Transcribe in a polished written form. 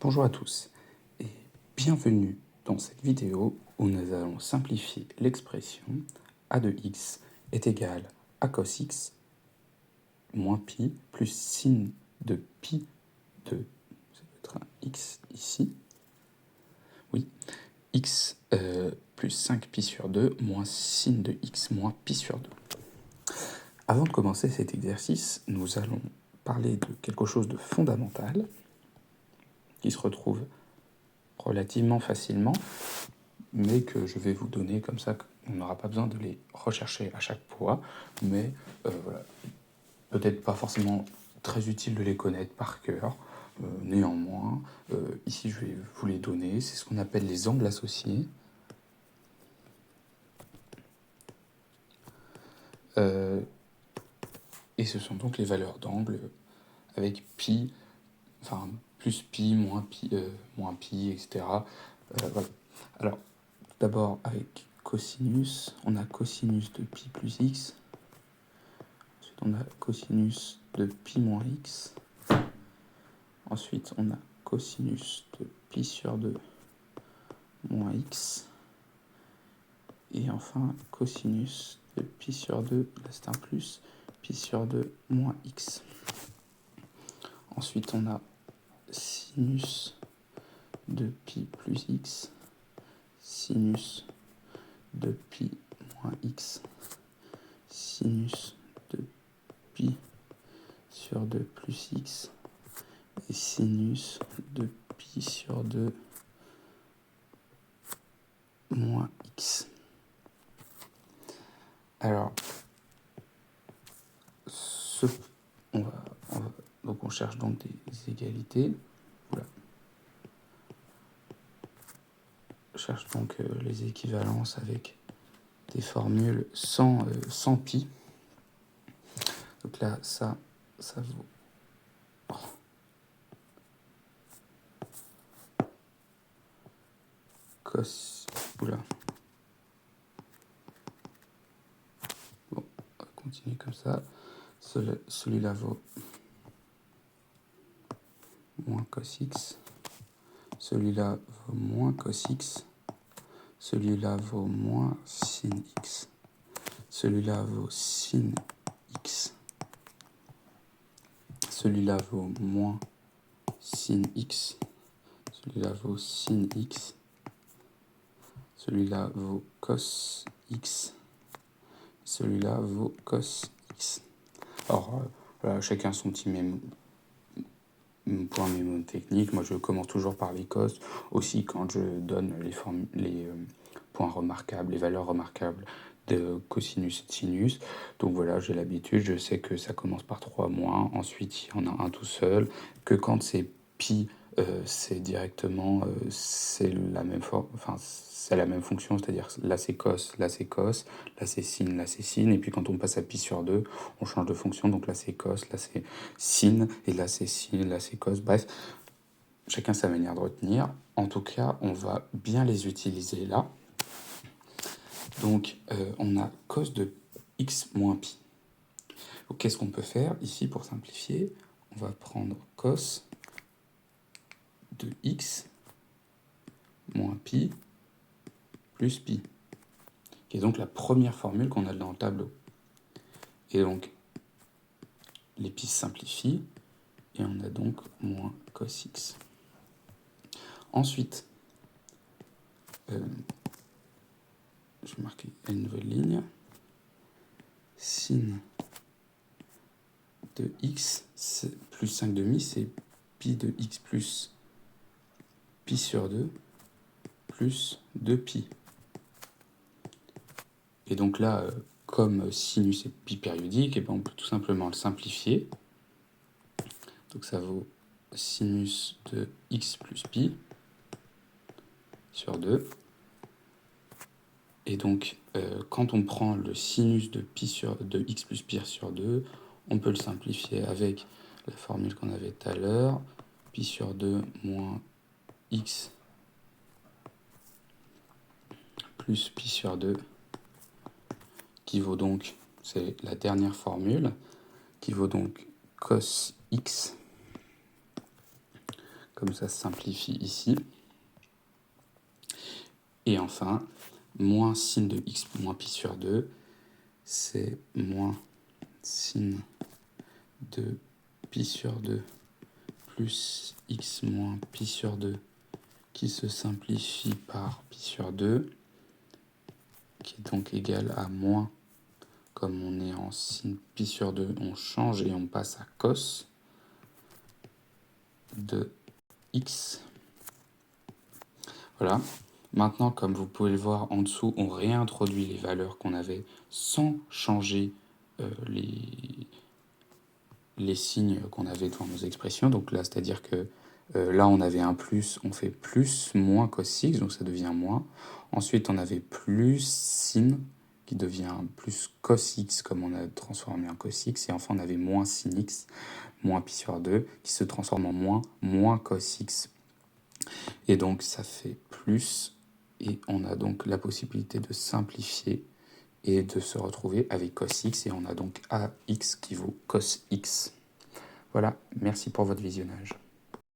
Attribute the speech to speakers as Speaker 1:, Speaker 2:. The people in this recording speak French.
Speaker 1: Bonjour à tous et bienvenue dans cette vidéo où nous allons simplifier l'expression a de x est égal à cos x moins pi plus sin de pi de, ça peut être un x ici, oui, x plus 5 pi sur 2 moins sin de x moins pi sur 2. Avant de commencer cet exercice, nous allons parler de quelque chose de fondamental qui se retrouve relativement facilement, mais que je vais vous donner comme ça, on n'aura pas besoin de les rechercher à chaque fois, mais voilà, peut-être pas forcément très utile de les connaître par cœur. Néanmoins, ici je vais vous les donner, c'est ce qu'on appelle les angles associés. Et ce sont donc les valeurs d'angle avec pi, enfin plus pi, moins pi, etc. Voilà. Alors, d'abord avec cosinus, on a cosinus de pi plus x. Ensuite, on a cosinus de pi moins x. Ensuite, on a cosinus de pi sur 2 moins x. Et enfin, cosinus de pi sur 2, là c'est un plus, pi sur 2 moins x. Ensuite, on a sinus de pi plus x, sinus de pi moins x, sinus de pi sur 2 plus x, et sinus de pi sur 2 moins x. Alors, donc on cherche donc des égalités. Voilà. On cherche donc les équivalences avec des formules sans pi. Donc là, ça vaut... Cos... Oula. Bon, on va continuer comme ça. Celui-là vaut moins cos x. Celui-là vaut moins cos x. Celui-là vaut moins sin x. Celui-là vaut sin x. Celui-là vaut moins sin x. Celui-là vaut sin x. Celui-là vaut cos x. Celui-là vaut cos x. Alors, voilà, chacun son petit point mémotechnique. Moi, je commence toujours par les cos. Aussi, quand je donne les points remarquables, les valeurs remarquables de cosinus et de sinus. Donc voilà, j'ai l'habitude. Je sais que ça commence par 3 moins. Ensuite, il y en a un tout seul. Que quand c'est pi, c'est directement... c'est la même c'est la même fonction, c'est-à-dire là c'est cos, là c'est cos, là c'est sin, là c'est sin, et puis quand on passe à pi sur 2, on change de fonction, donc là c'est cos, là c'est sin, et là c'est sin, là c'est cos, bref, chacun sa manière de retenir. En tout cas, on va bien les utiliser là. Donc on a cos de x moins pi. Donc qu'est-ce qu'on peut faire ici pour simplifier? On va prendre cos de x moins pi plus pi, qui est donc la première formule qu'on a dans le tableau. Et donc, les pi se simplifient, et on a donc moins cos x. Ensuite, je vais marquer une nouvelle ligne. Sin de x plus 5 demi, c'est pi de x plus pi sur 2 plus 2pi. Et donc là, comme sinus est pi périodique, et ben on peut tout simplement le simplifier. Donc ça vaut sinus de x plus pi sur 2. Et donc, quand on prend le sinus de x plus pi sur 2, on peut le simplifier avec la formule qu'on avait tout à l'heure, pi sur 2 moins x plus pi sur 2, qui vaut donc, c'est la dernière formule, qui vaut donc cos x, Comme ça se simplifie ici. Et enfin, moins sin de x moins pi sur 2, c'est moins sin de pi sur 2 plus x moins pi sur 2 qui se simplifie par pi sur 2, qui est donc égal à moins, comme on est en sin pi sur 2, on change et on passe à cos de x. Voilà. Maintenant, comme vous pouvez le voir en dessous, on réintroduit les valeurs qu'on avait sans changer les signes qu'on avait dans nos expressions. Donc là, c'est-à-dire que là, on avait un plus, on fait plus moins cos x, donc ça devient moins. Ensuite, on avait plus sin, qui devient plus cos x, comme on a transformé en cos x. Et enfin, on avait moins sin x, moins pi sur 2, qui se transforme en moins cos x. Et donc, ça fait plus, et on a donc la possibilité de simplifier et de se retrouver avec cos x, et on a donc ax qui vaut cos x. Voilà, merci pour votre visionnage.